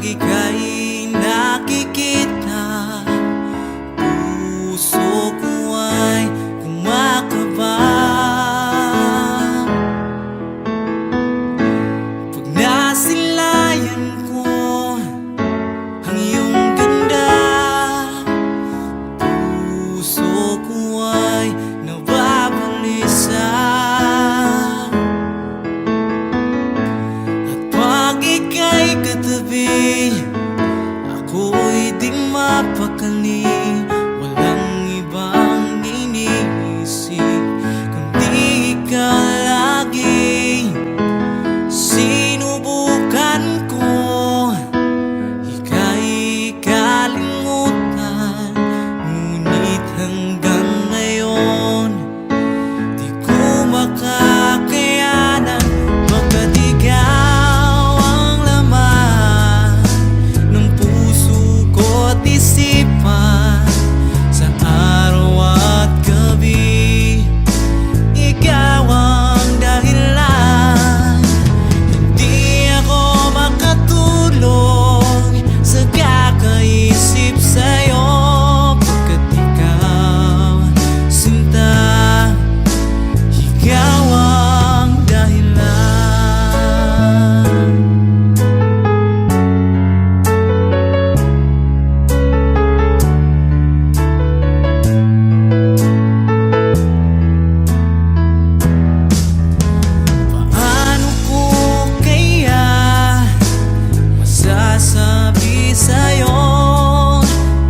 ika'y nakikita, puso ko ay kumakaba. Pag nasilayan ko ang iyong ganda, puso ko ay nababalisa. At pag ika'y katabi, ako'y di mapakali. Walang ibang iniisip kundi ikaw lagi. Sinubukan ko ika'y kalimutan, ngunit hanggang ngayon di ko makakayanan. Pagkat ikaw ang laman ng puso ko't isipan, sa araw at gabi ikaw ang dahilan. Hindi ako makatulog sa kakaisip sa'yo, pagkat ikaw, sinta, ikaw ang dahilan. Paano ko kaya masasabi sa'yo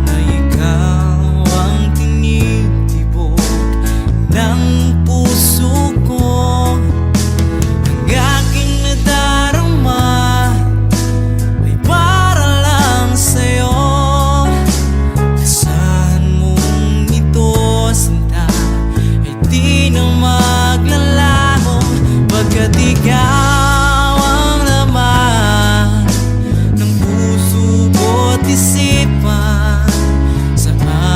na ikaw ang tinitibok ng puso ko? Ang aking nadarama ay para lang sa'yo. Asahan mong ito, sinta, ay di na maglalaho, pagkat ikaw ang laman ng puso ko't isipan, sa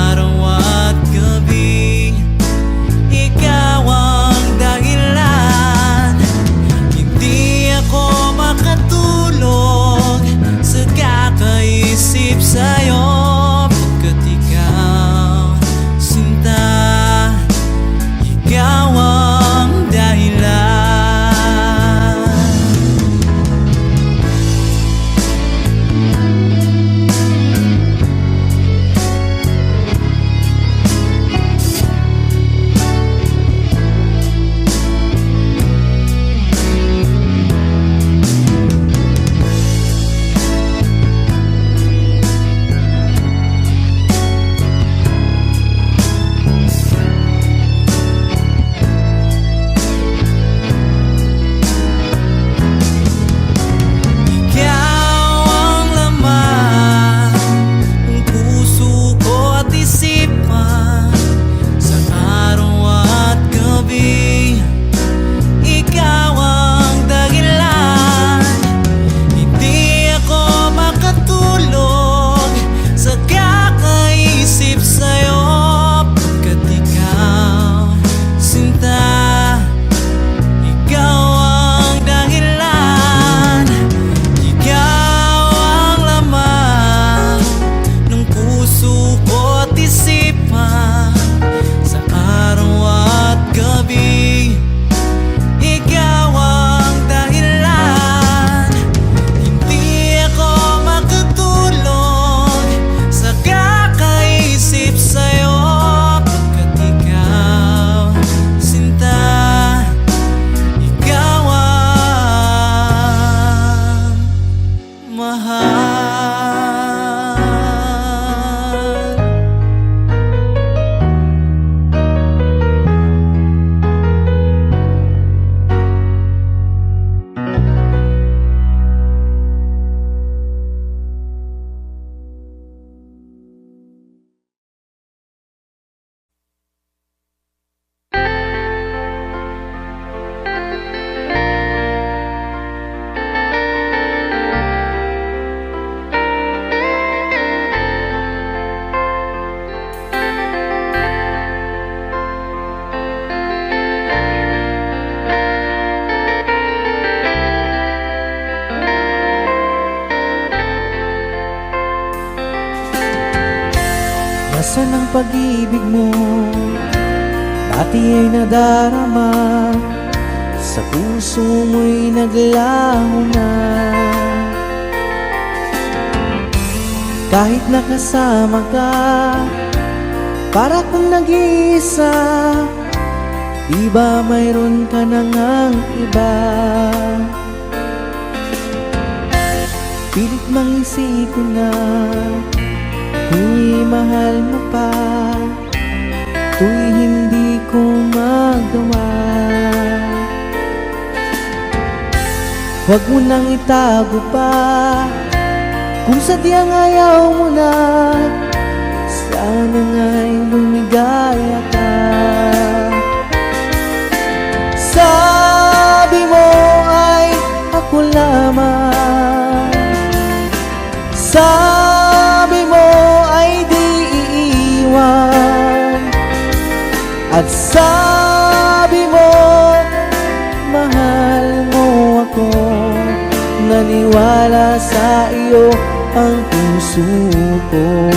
araw at gabi ikaw ang dahilan. Hindi ako makatulog sa kakaisip sa'yo, pagkat ikaw, sinta, ikaw ang dahilan. Minsan ang pag-ibig mo dati ay nadarama, sa puso mo'y naglaho na. Kahit nakasama ka, para kang nag-iisa, di ba mayroon ka na ngang iba? Pilit mang isipin na kung mahal mo pa, to'y hindi ko magawa. Huwag mo nang itago pa, kung sadyang ayaw mo na, sana nga'y lumigaya ka. Sabi mo ay ako lamang, sabi mo ay di iiwan, at sabi mo mahal mo ako. Naniwala sa iyo ang puso ko.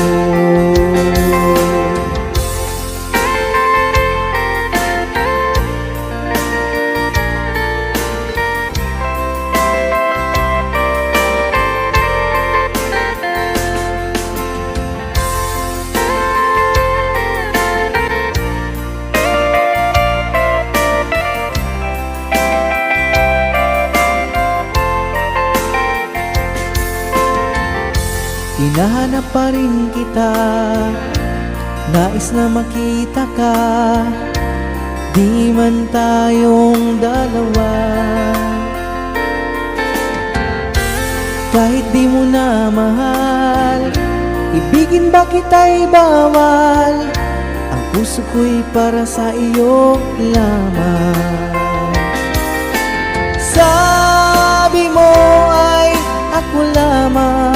Hinahanap pa rin kita, nais na makita ka, di man tayong dalawa. Kahit di mo na mahal, ibigin ba kita'y bawal, ang puso ko'y para sa iyo lamang. Sabi mo ay ako lamang,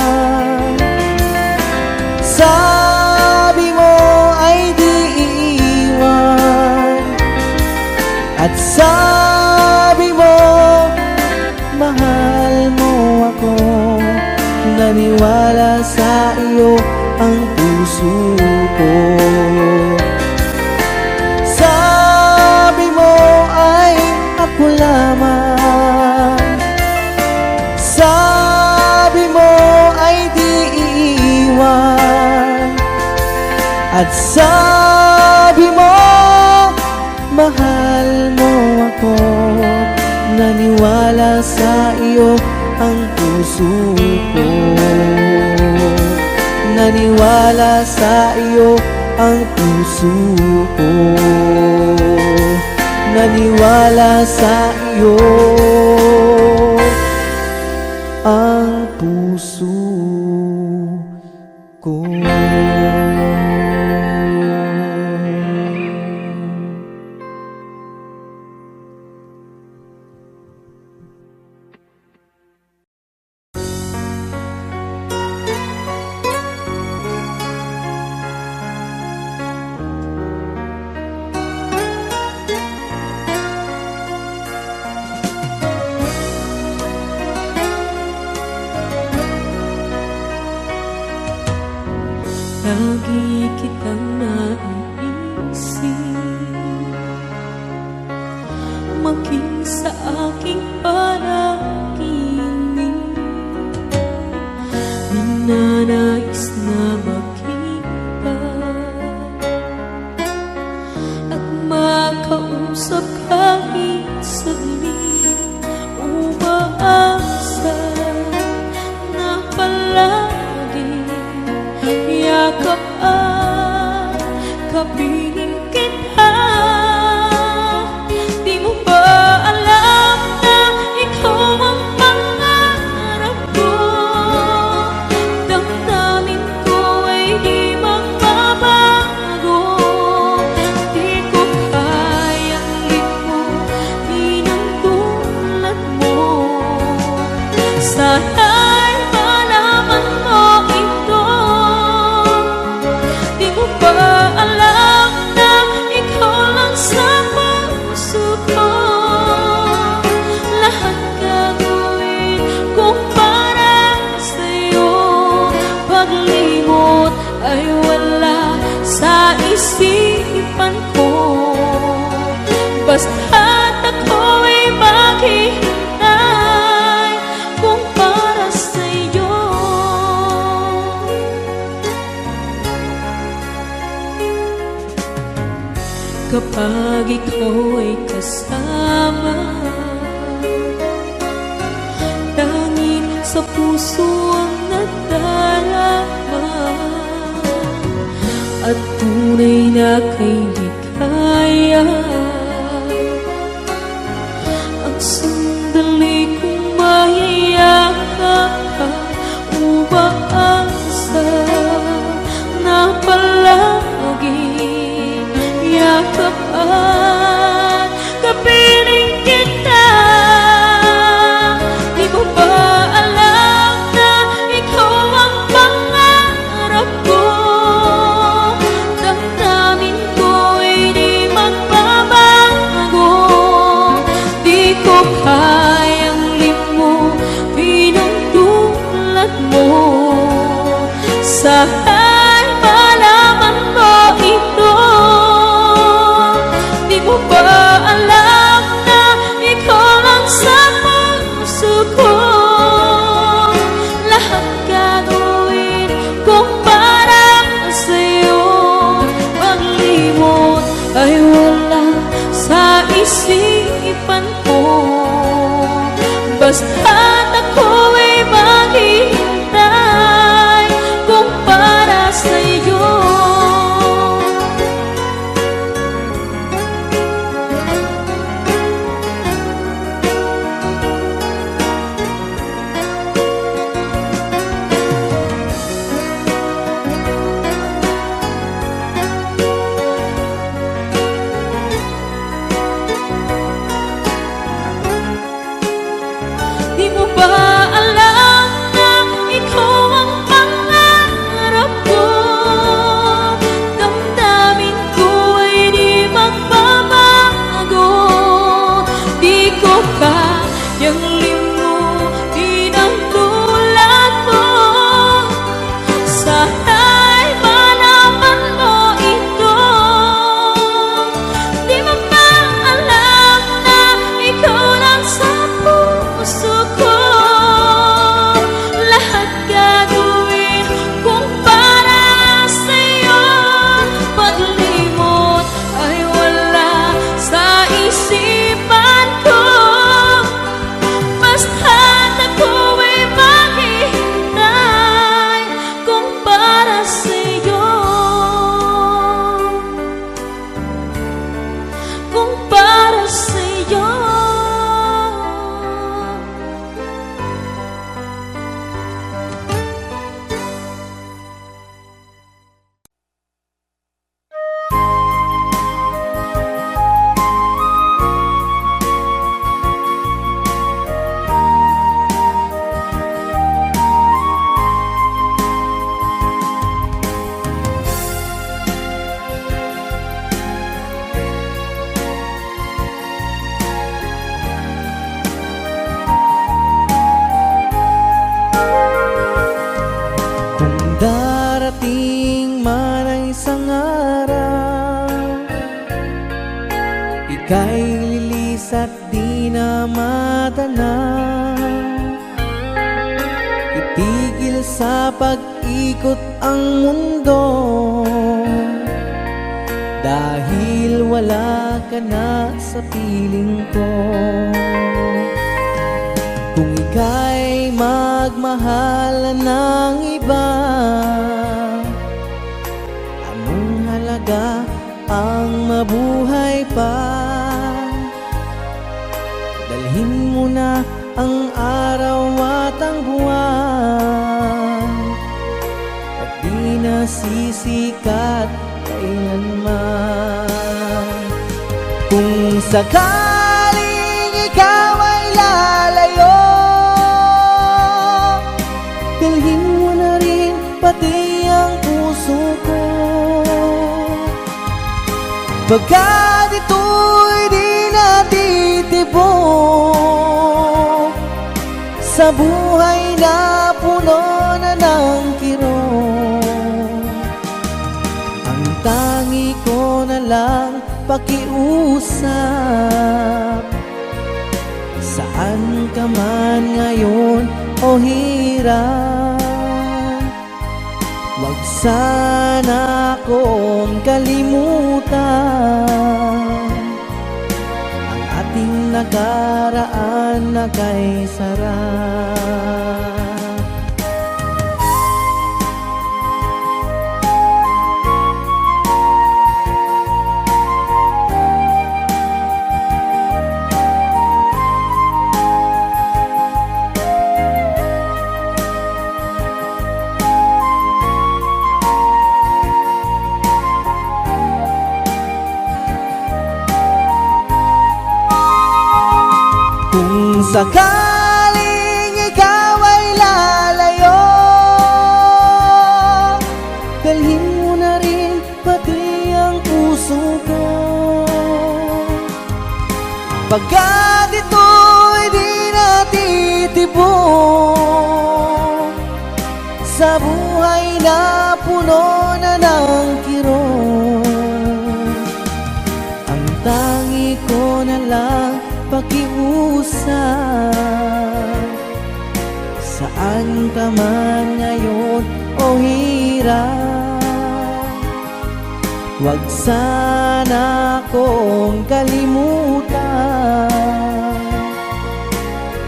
sabi mo ay di iiwan, at sabi mo mahal mo ako. Naniwala sa iyo ang puso ko. Sabi mo ay ako lamang, sabi mo ay di iiwan, at sabi mo mahal mo ako. Naniwala sa iyo ang puso ko. Naniwala sa iyo ang puso ko. Naniwala sa iyo ang puso ko. Lagi kitang naiisip, maging sa aking panaginip. Minanais na makita at makausap kahit saglit. Umaasa na palagi yakap at kapiling kita. Di mo ba alam na ikaw ang pangarap ko? Damdamin ko ay di magbabago. Di ko kayang limutin ang tulad mo. Sana'y malaman mo ito. Di mo ba alam na ikaw lang sa puso ko? Lahat gagawin ko para sa'yo. Paglimot ay wala sa sa puso ang nadarama at tunay na kay ligaya. Ang sandali kong mayayakap umaasa na palagi yakap at kapiling kita. Di mo ba alam na ikaw ang pangarap ko? Damdamin ko'y di magbabago. Di ko kayang limutin ang tulad mo. Sana'y malaman mo ito. Di mo ba alam na ikaw lang sa puso ko? Lahat gagawin kong para sa'yo. Paglimot ay wala sa isipan ko. Basta't ako'y maghihintay kung para sa'yo. Di mo ba alam na ikaw ang pangarap ko? Damdamin ko ay di magbabago. Di ko kayang limutin ang tulad mo. Sana'y malaman mo ito. Di mo ba alam na ikaw lang sa puso ko? Lahat gagawin kung para sa'yo. Paglimot ay wala sa isipan ko. Basta't ako'y maghihintay kung para sa'yo. Kung para sa'yo. Kung darating man ang isang araw, ika'y lilis at di na matanaw. Itigil sa pag-ikot ang mundo, dahil wala ka na sa piling ko. Kung ika'y magmahal ng iba, anong halaga ang mabuhay pa? Dalhin mo na ang araw at ang buwan, at di na sisikat kailanman. Kung sakaling ikaw ay lalayo, dalhin mo na rin pati ang puso ko. Pagkat ito'y di natitibok sa buhay na puno na ng kirot. Ang tangi ko na lang pakiusap, saan ka man ngayon o hirap. Wag sana akong kalimutan ang ating nakaraan na kay sarap. sakaling ikaw ay lalayo, dalhin mo na rin pati ang puso ko. Pagkat ito'y di natitibok sa buhay na puno na ng kirot, ang tangi ko na lang pakiusap. Saan ka man ngayon o hirap, huwag sana akong kalimutan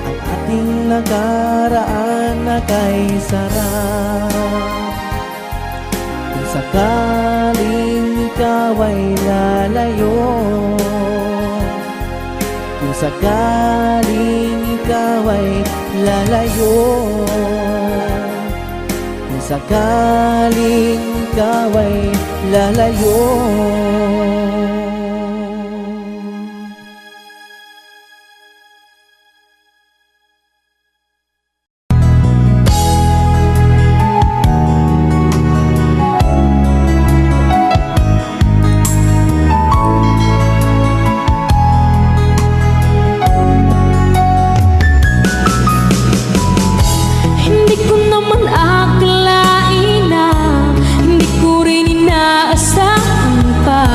ang ating nakaraan na kay sarap. Kung sakaling ikaw ay lalayo, kung sakaling ikaw ay lalayo, kung sakaling ikaw ay lalayo. Hindi ko naman akalain na hindi ko rin inaasahan pa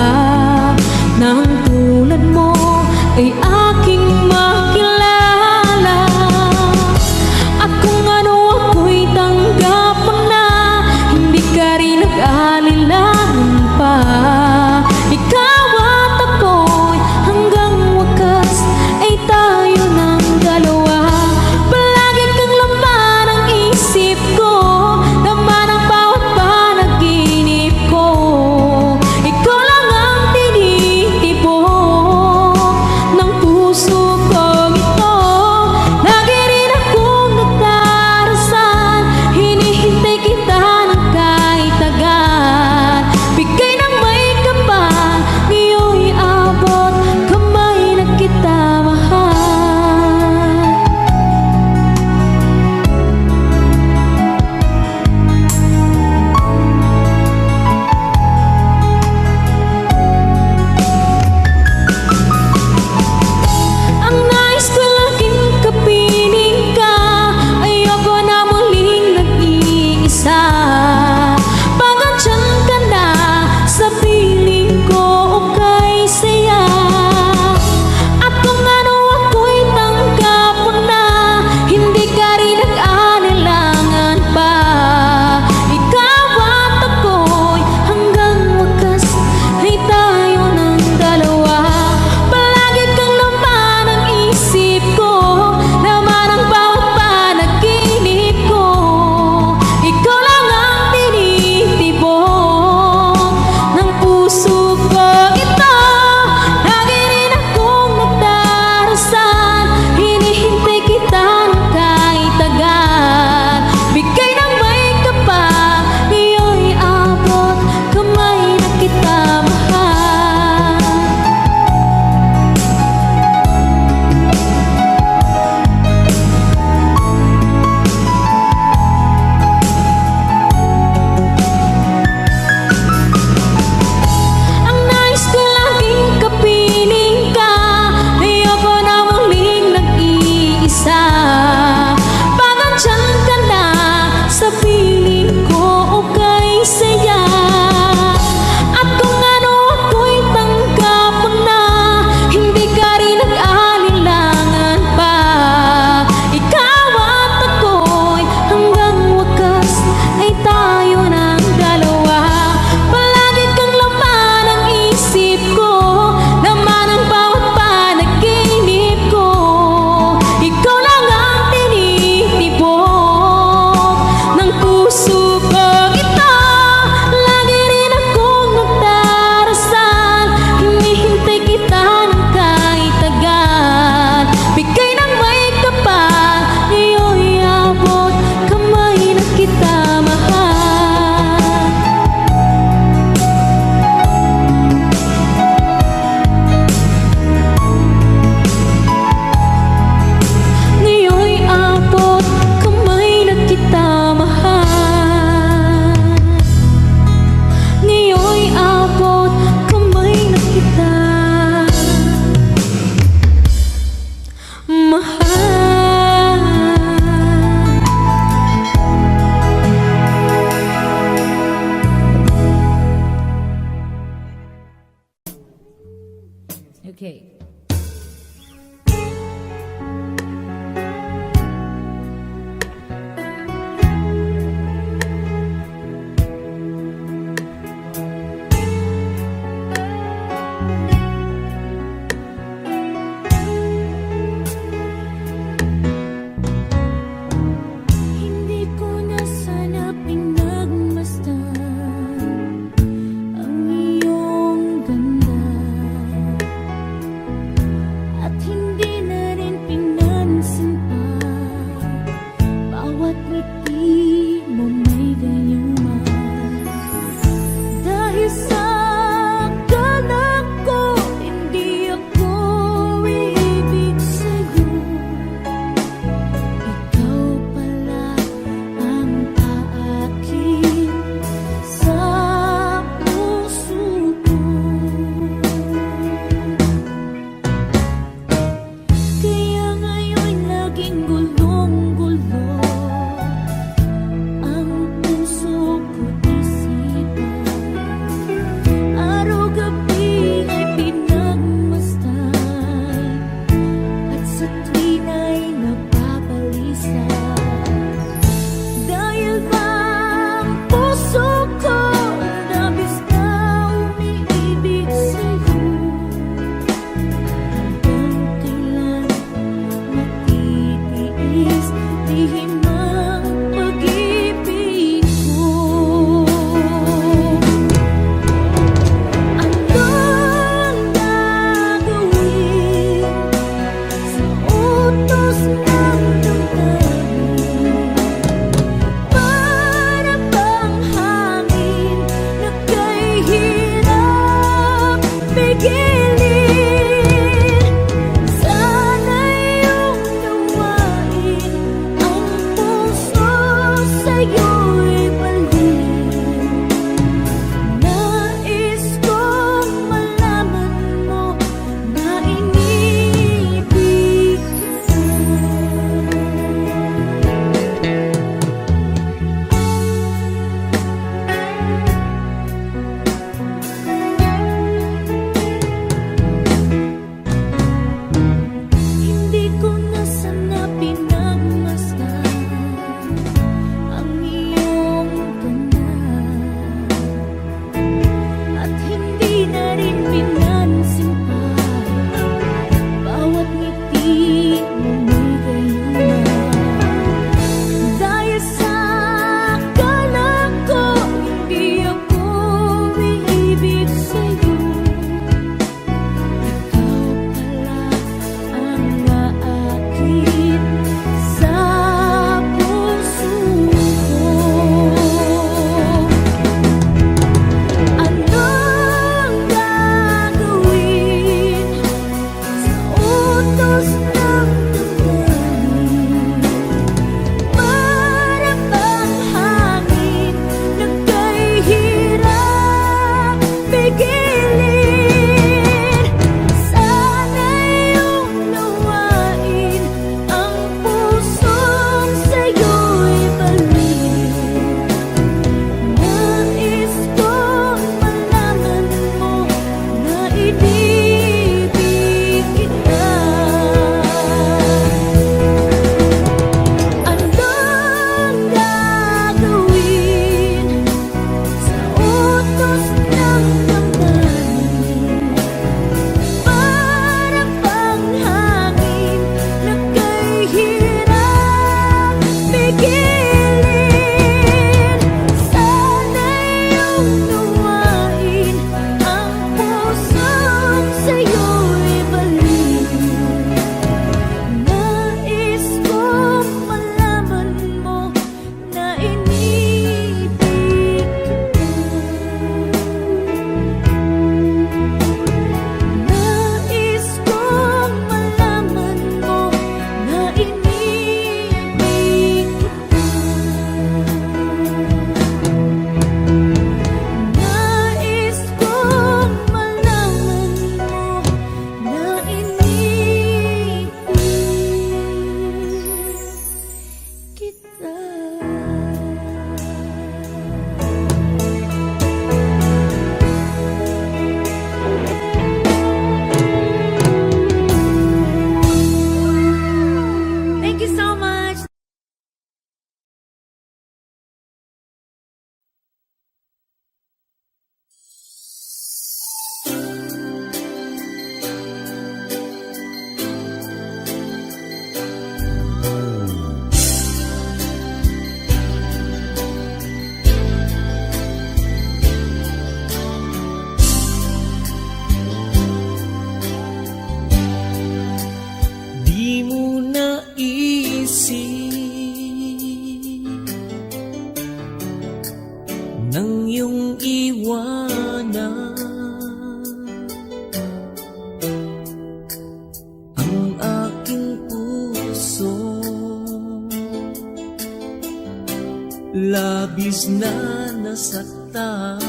labis na nasaktan.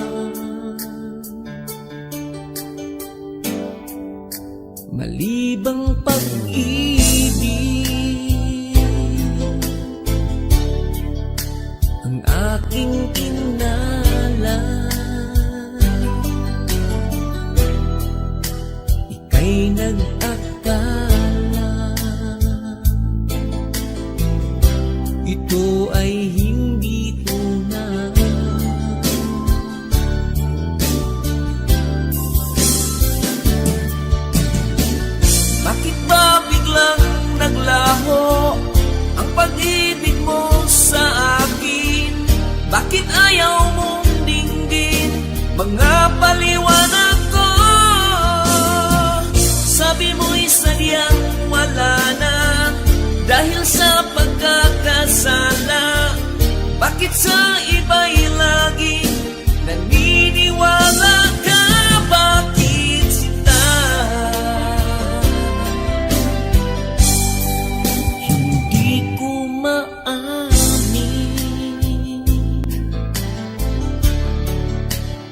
Malibang pag-ibig ang aking kinala, ika'y nag-akala ito ay hindi tunay. Bakit ba biglang naglaho ang pag-ibig mo sa akin? Bakit ayaw mong dinggin mga paliwanag ko? Sabi mo'y sadyang wala na dahil sa pagkakasala. Bakit sa iba'y laging naniniwala ka? Bakit sinta? Hindi ko maamin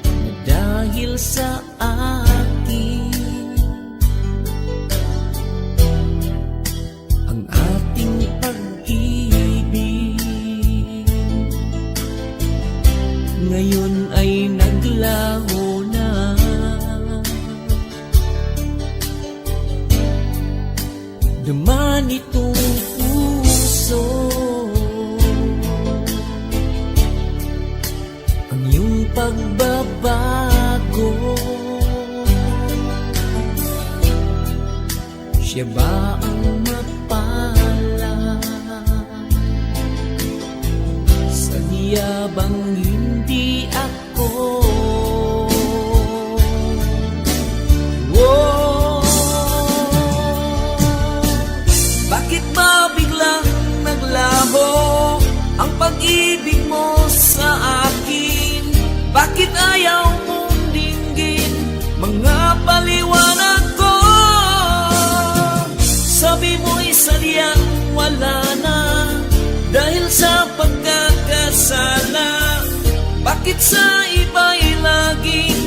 na dahil sa akin ang ating pag-ibig ngayon ay naglaho na. Naman itong puso ang iyong pagbabago. Siya ba ang mapala? Sadya bang hindi ako? Oh, bakit ba biglang naglaho ang pag-ibig mo sa akin? Bakit ayaw mong dinggin mga paliwanag ko? Sabi mo'y sadyang wala na dahil sa pagkakasala. Bakit sa iba'y laging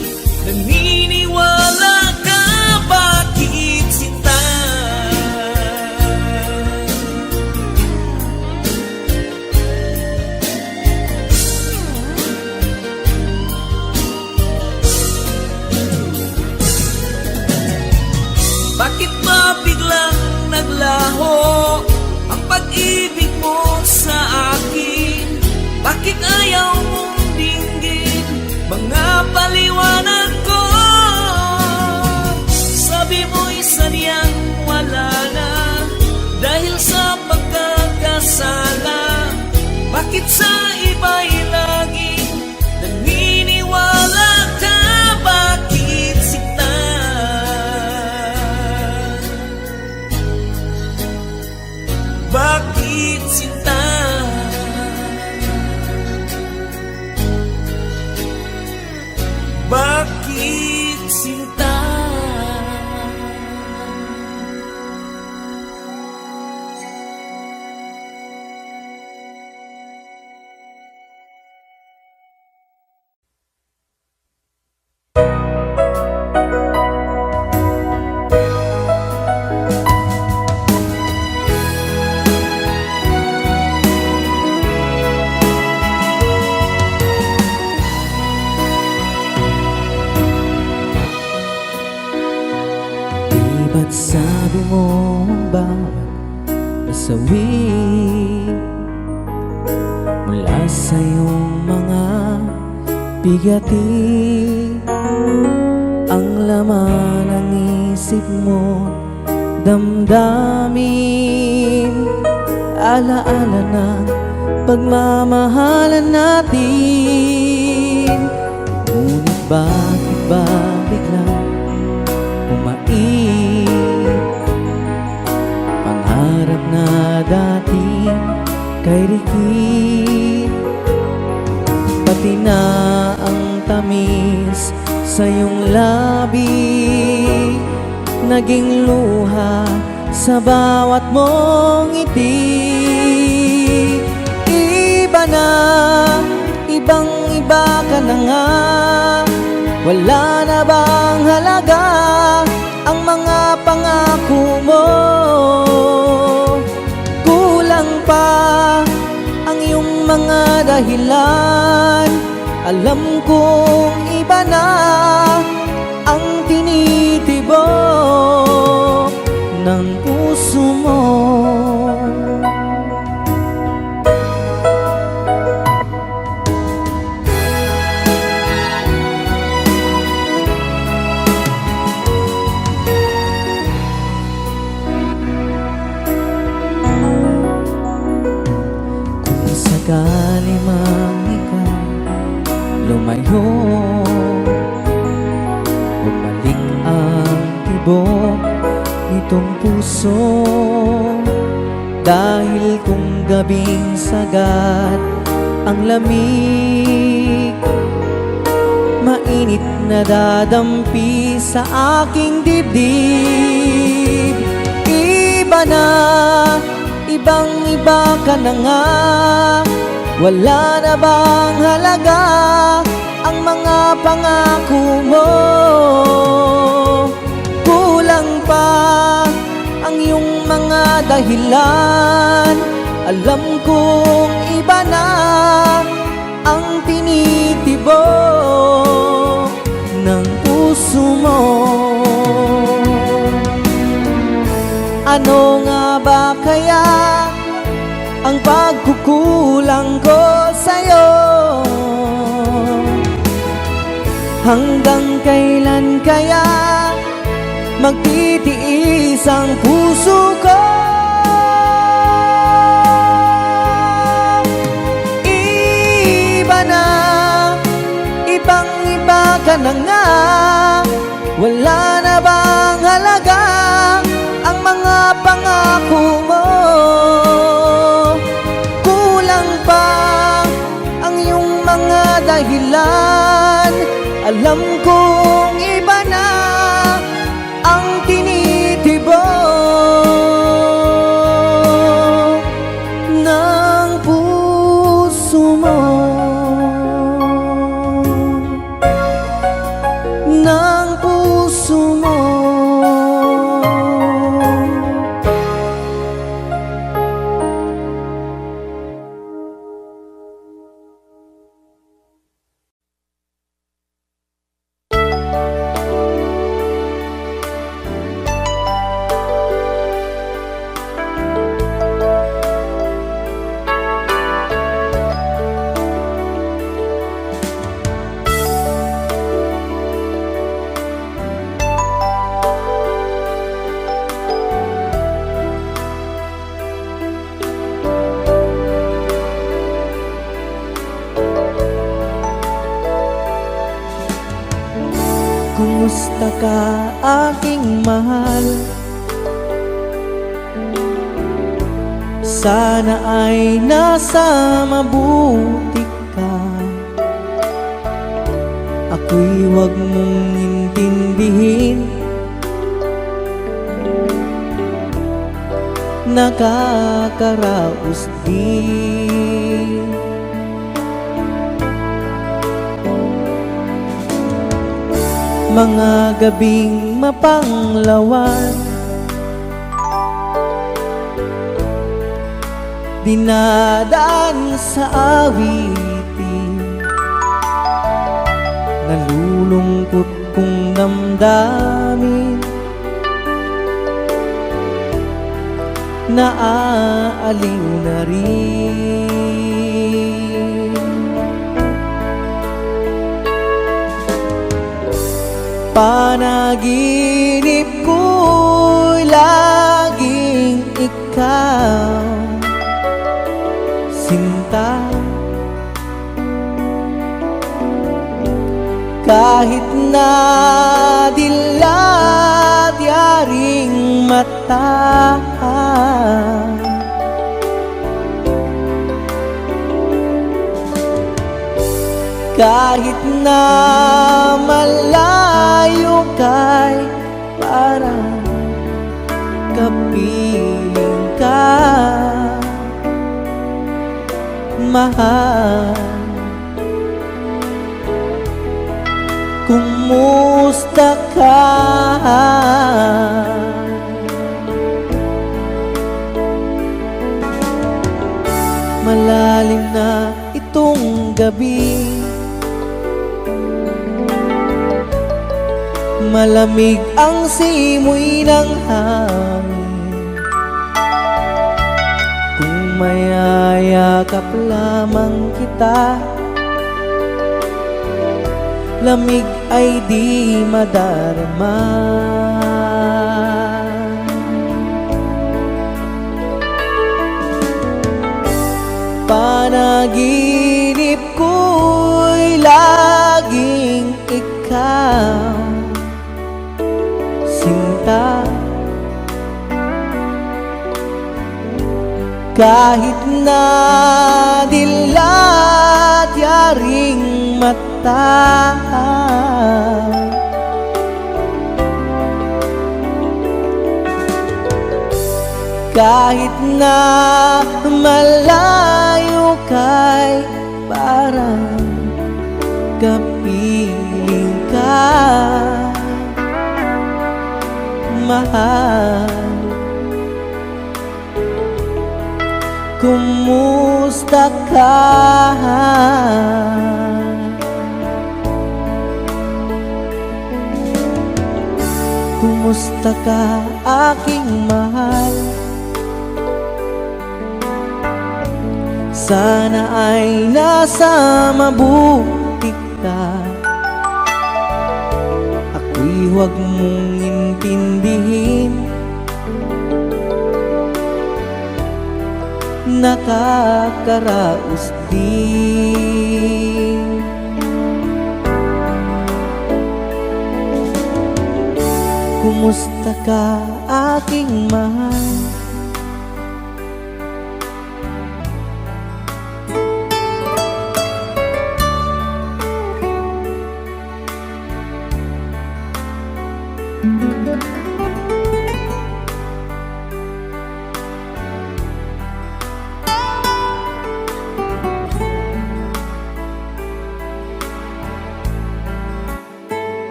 naniniwala ka? Bakit sinta? Bakit ba biglang naglaho ang pag-ibig mo sa akin? Bakit ayaw mong dinggin mga paliwanag ko? Sabi mo'y sadyang wala na dahil sa pagkakasala. Bakit sa iba'y laging naniniwala ka? Bakit sinta? Bakit sinta? Bakit sinta? Ba't sabi mo ang bawat nasawi mula sa iyong mga bigati? Ang laman ng isip mo, damdamin, alaala ng pagmamahalan natin. Ngunit bakit ba biglang umait pangarap na dati kay Ricky? Pati na ang tamis sa iyong labi naging luha sa bawat mong ngiti. Iba na Wala na bang halaga ang mga pangako mo? Kulang pa ang iyong mga dahilan. Alam kong iba na ang tinitibok ng puso mo. Kung sakali mang ikaw lumayo, bumalik ang tibok nitong puso. Dahil kung gabing sagat ang lamig, mainit na dadampi sa aking dibdib. Iba na, ibang iba ka na nga. Wala na bang halaga ang mga pangako mo? Kulang pa ang iyong mga dahilan. Alam kong iba na ang tinitibok ng puso mo. Ano nga ba kaya ang pagkukulang ko sa'yo? Hanggang kailan kaya magtitiis ang puso ko? Iba na, ibang iba ka na nga. Wala na bang halaga ang mga pangako mo? Kulang pa ang iyong mga dahilan. Alam kong iba na ang tinitibok ng puso mo, ng puso mo. Kumusta ka, aking mahal? Sana ay nasa mabuti ka. Ako'y huwag mong intindihin, nakakaraos din. Mga gabing mapanglawan, dinadaan sa awitin, nalulungkot kong damdamin, naaaliw na rin. Panaginip ko'y laging ikaw, sinta. Kahit na dilat yaring mata, kahit na malayo kay parang kapiling ka, mahal. Kung Malalim na itong gabi, malamig ang simoy ng hangin. Kung mayayakap lamang kita, lamig ay di madarama. Panaginip ko'y laging ikaw, sinta. Kahit na dilat yaring mata, kahit na malayo kay parang kapiling ka, mahal. Kumusta ka? Kumusta ka, aking mahal? Sana ay nasa mabuti ka. Ako'y huwag mong intindihin, nakakaraos din. Kumusta ka, aking mahal?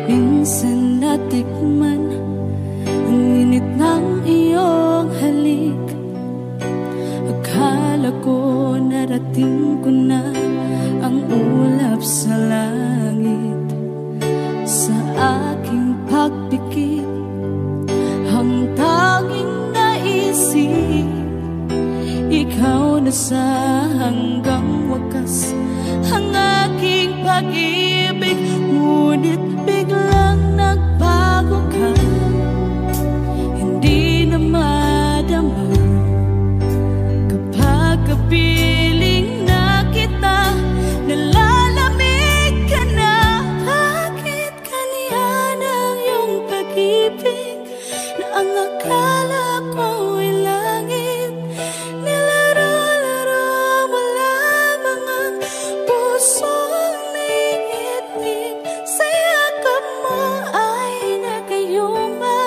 Minsan natikman ang init ng iyong halik. Akala ko narating ko na ang ulap sa langit. Sa aking pagpikit, ang tanging naisip, ikaw na sa hanggang wakas ang aking pag-ibig. Ngunit biglang nagbago ka, hindi na madama kapag kapiling na kita, nalalamig ka na. Bakit ganyan ang iyong pag-ibig na ang akala ko ay langit? Nilaro-laro mo lamang ang pusong niitik. Sa yakap mo ay nagayuma,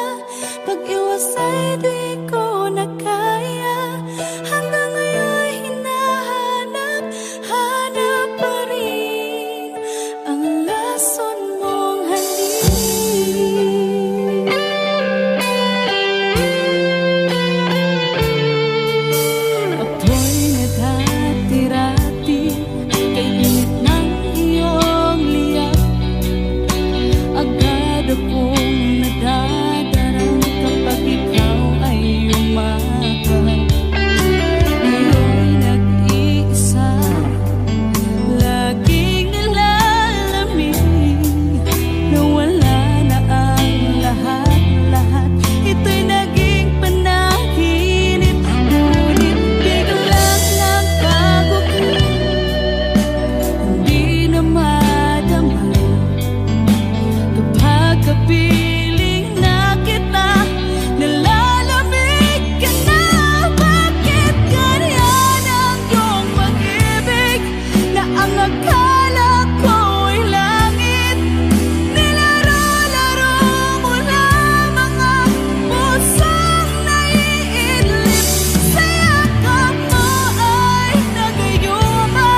pag-iwas ay di ko na kaya. Hanggang ngayon hinahanap, hanap pa rin ang lason mong halik. Ako'y nadati-rati kay init ng iyong liyak. Agad akong nadadarang kapag ikaw ay umakap. Ngayon nag-iisa, laging nilalamig, nawala na ang lahat-lahat. Ito'y naging panaginip, ngunit biglang nagbago ka, hindi na madama kapag kapiling na kita, nalalamig ka na. Bakit ganyan ang iyong pag-ibig na ang akala ko ay langit? Nilaro-laro mo lamang ang pusong naiidlip. Sa yakap mo ay nagayuma,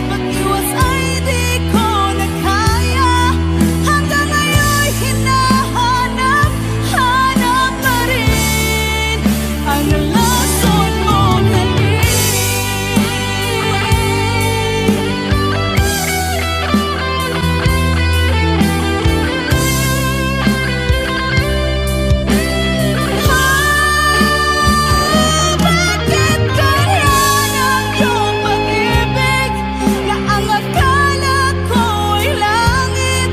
pag-iwas ay di ko na kaya. Hanggang ngayon hinahanap, hanap pa rin ang lason mong halik. Bakit ganyan ang iyong pag-ibig na ang akala ko ay langit?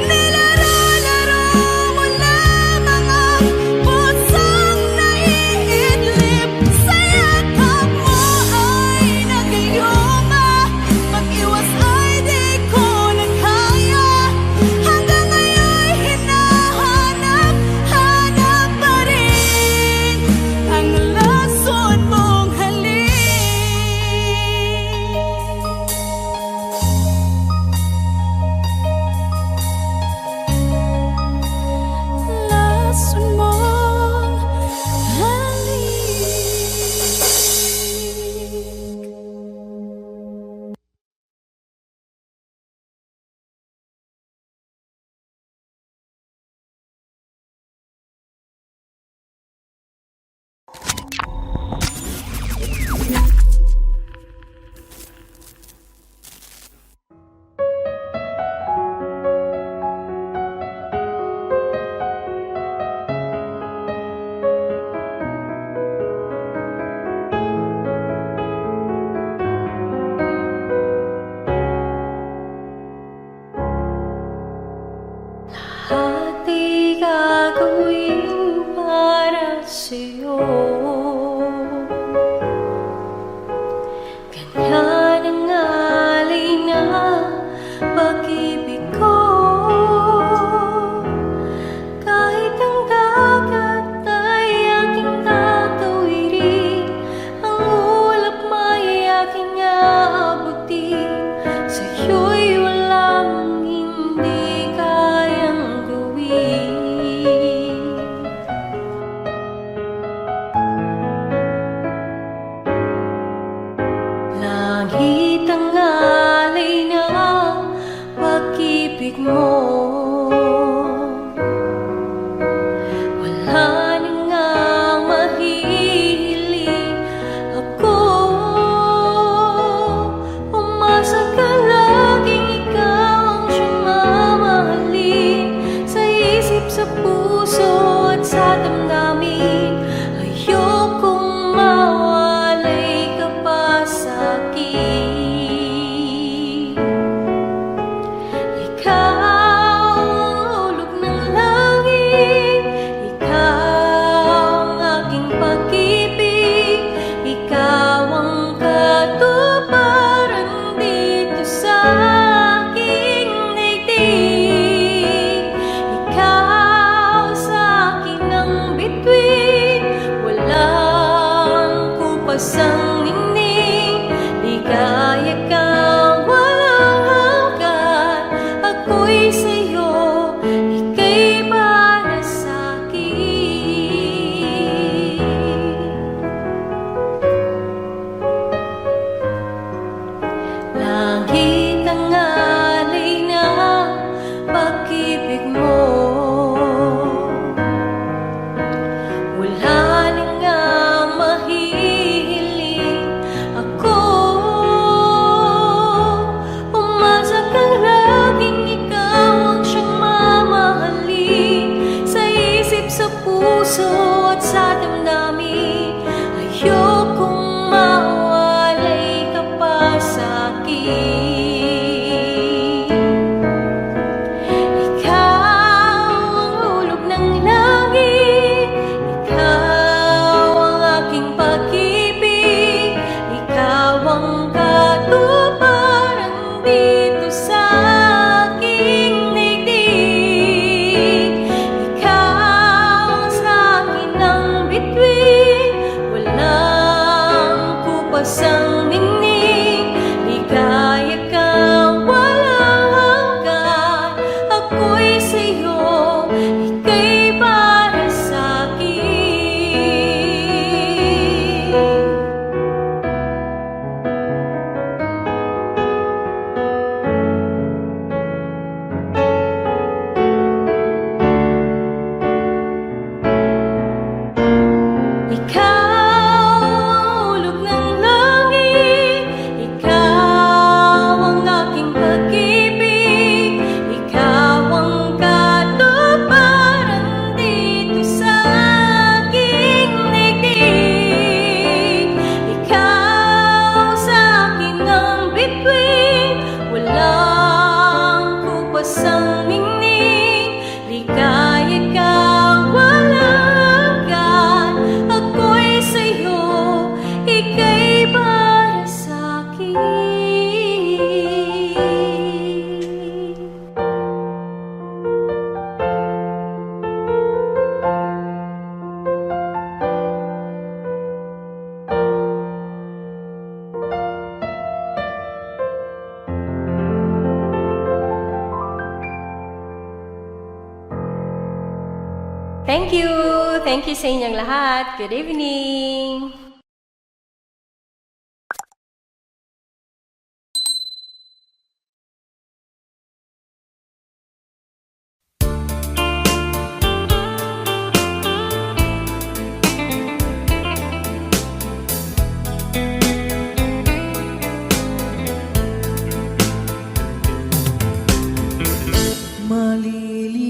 Nilaro-laro mo lamang ang pusong naiidlip. Sa yakap mo ay nagayuma, pag-iwas ay di ko na kaya. Hanggang ngayon hinahanap, hanap pa rin ang lason mong halik. Lason mong halik. At di gagawin para sa'yo, ganyan ang alay na pag-ibig ko. Kahit ang dagat ay aking tatawirin, ang ulap may aking aabutin. Sa'yo'y walang hindi kayang gawin. sa puso at sa damdamin. Ayokong mawalay ka pa sa'kin. Ikaw ang hulog ng langit, ikaw ang aking pag-ibig, ikaw ang katuparan dito sa aking daigdig. Ikaw sa akin ang bituin, walang kupas ang ningning. Ligaya kang walang hanggan, ako'y sa'yo, ika'y para sa'kin. Ikaw ang hulog ng langit, ikaw ang aking pag-ibig, ikaw ang katuparan dito sa aking daigdig. Ikaw sa akin ang bituin, walang kupas ang ningning. Ligaya kang walang hanggan, ako'y sa'yo, ika'y para sa'kin. Thank you! Thank you sa inyong lahat. Good evening!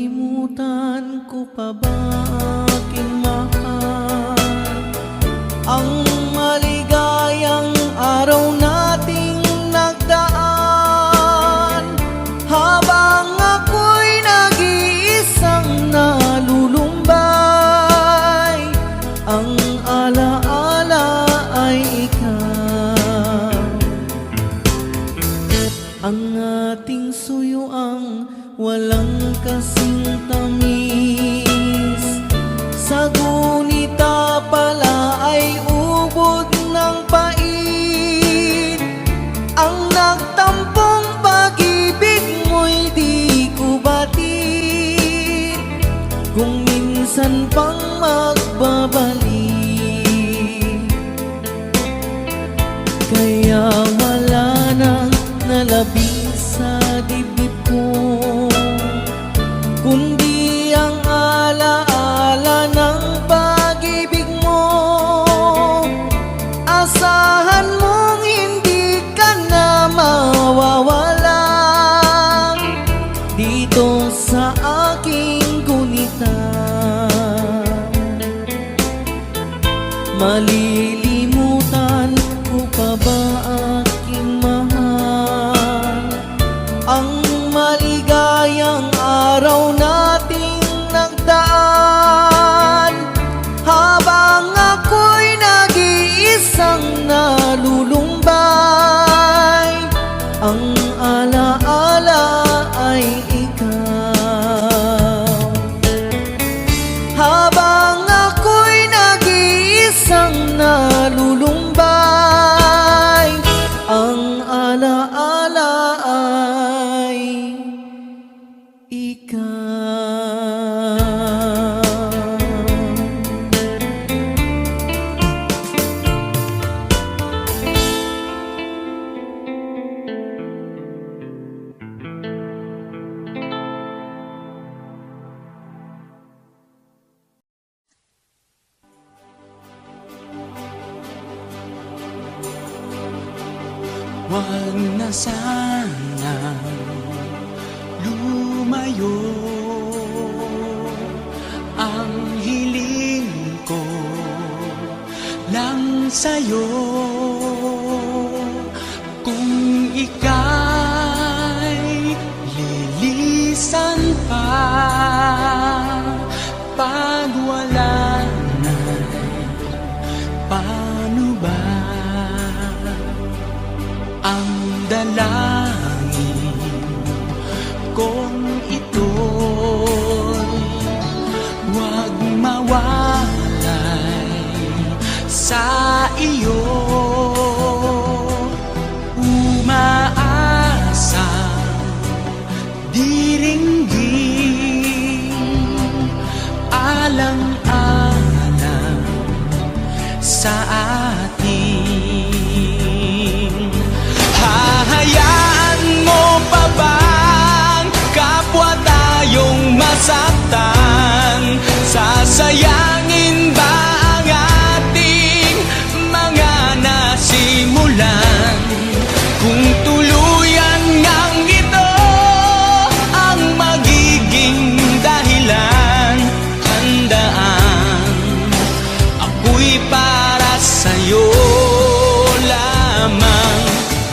Malilimutan ko pa ba aking mahal, ang maligayang araw nating nagdaan, habang ako'y nag-iisang nalulumbay. Ang alaala ay ikaw, ang ating suyuang walang kasing tamis. Sa gunita pala ay ubod ng pait. Ang nagtampong pag-ibig mo'y di ko batid, kung minsan pang magbabalik. Kaya wala nang nalabis sa dibdib ko, kundi ang alaala ng pag-ibig mo. Asahan mong hindi ka na mawawala dito sa aking gunita. Malilimutan ko pa ba aking mahal, ang maligayang araw nating nagdaan, habang ako'y nag-iisang nalulumbay. Ang alaala ay ikaw, habang ako'y nag-iisang nalulumbay. Ang alaala ay Huwag na sana lumayo ang sa'yo kung ika'y lilisan pa pag wala na, paano ba? Ang dalangin kung ito'y huwag mawalay sa iyo. Umaasa diringgin alang-alang sa atin. Hahayaan mo pa bang kapwa tayong masaktan? Sasayangin ba ang ating mga nasimulan? Kung tuluyan ngang ito ang magiging dahilan, handaan ako'y para sa'yo lamang.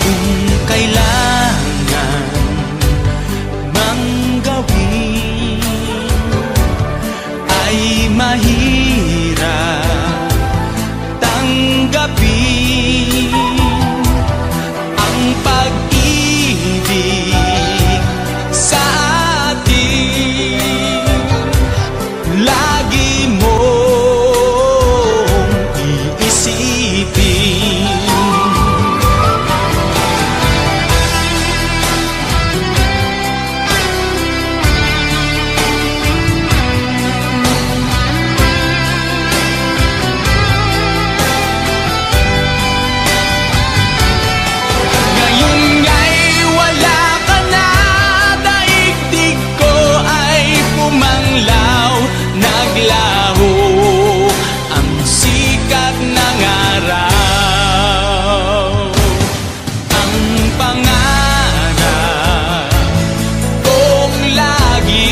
Kung kailangan mang gawin ay mahirap tanggapin ang pag-ibig sa atin. Lagi mong iisipin ngayon nga'y wala ka na, daigdig ko ay pumanglaw, naglaho ang sikat ng araw. Ang pangarap kong lagi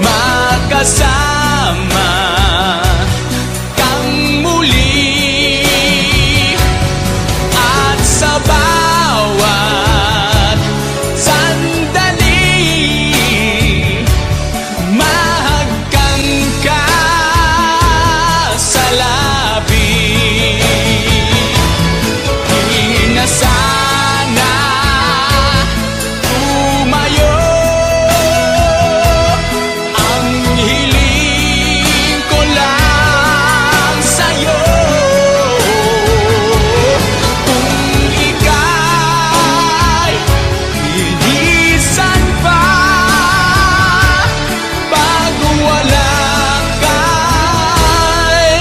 magkasama kang muli, at sa bawat sandali mahagkan ka sa labi. Di na sana tumayo, ang hiling ko lang sa'yo. Kung ika'y lilisan pa pag wala ka'y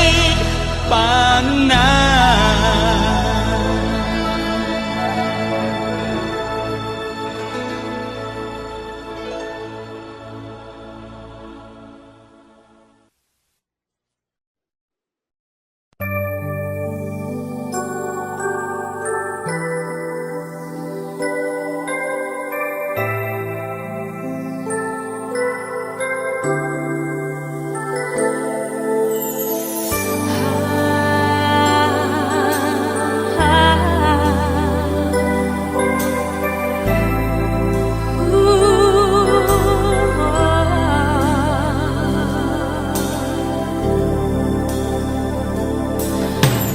paano na?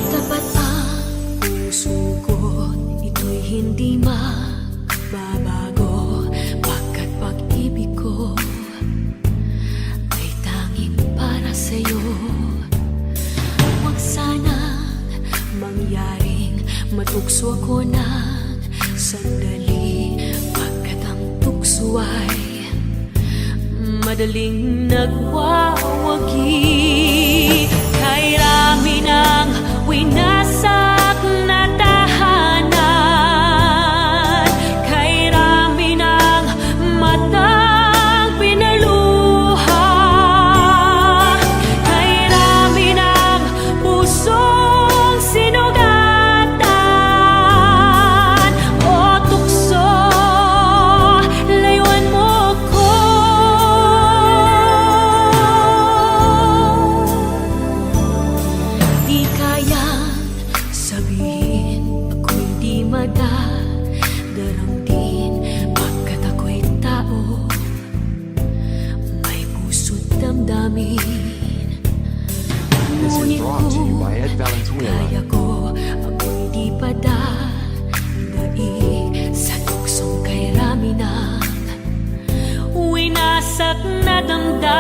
Tapat ang puso ko, ito'y hindi mababago, pagkat pag-ibig ko ay tanging para sa'yo. Huwag sanang mangyaring matukso ako ng sandali, pagkat ang tukso ay madaling nagwawagi. Kay rami ng winasak na tahanan, kay rami ng matang pinaluha, kay rami ng pusong sinugatan. O tukso, layuan mo ko. Di damdamin. This is Ngunit brought to you by Ed kung Valenzuela. kaya ko, ako'y di pa dadai sa tuksong kay Raminang winasak na damdamin.